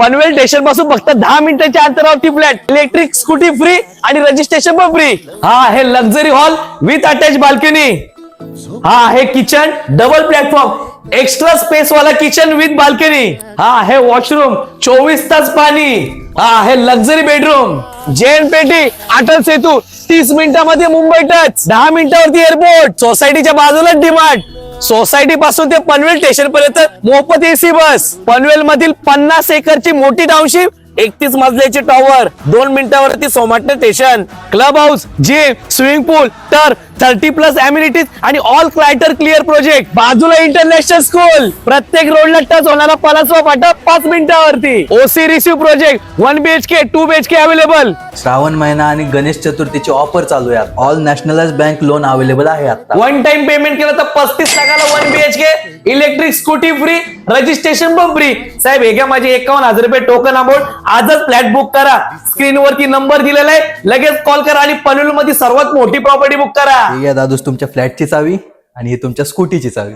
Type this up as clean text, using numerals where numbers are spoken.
Panvel station पासून फक्त 10 मिनिटाच्या अंतरावरती फ्लॅट, इलेक्ट्रिक स्कूटी फ्री आणि रजिस्ट्रेशन पण फ्री। हा आहे luxury hall with attach balcony. हा आहे kitchen double platform extra space वाला किचन विथ बाल्कनी। हा आहे वॉशरूम 24 तास पाणी। हा आहे लक्झरी बेडरूम। जैन पेटी अटल सेतू 30 मिनिटांमध्ये मुंबई टच, 10 मिनिटावरती एअरपोर्ट, सोसायटीच्या बाजूला डीमार्ट। सोसायटी पासून ते पनवेल स्टेशन पर्यंत मोफत एसी बस। पनवेल मधील 50 एकरची मोठी टाउनशिप, 31 मजल्याची टॉवर, 2 मिनिटावरती Somatane station, club house, gym, swimming pool, turf, 30+ amenities आणि ऑल क्लायटर क्लिअर प्रोजेक्ट। बाजूला इंटरनॅशनल स्कूल, प्रत्येक रोडला टच होणारा पलासवा फाटा 5 मिनिटावरती। OC receive project 1 BHK 2 BHK available. Shravan महिना आणि गणेश चतुर्थीची ऑफर चालू आहे। All nationalise bank loan available आहे आता। वन टाइम पेमेंट केलं तर 35 लाखाला 1 BHK, electric scooty free, registration पण फ्री। साहेब हे घ्या माझे 51,000 रुपये टोकन अमाऊंट, आजच फ्लॅट बुक करा। स्क्रीन वरती नंबर दिलेला आहे, लगेच कॉल करा आणि पनवेल मध्ये सर्वात मोठी प्रॉपर्टी बुक करा। ठीक आहे दादूस, तुमच्या फ्लॅटची चावी आणि ही तुमच्या स्कूटीची चावी।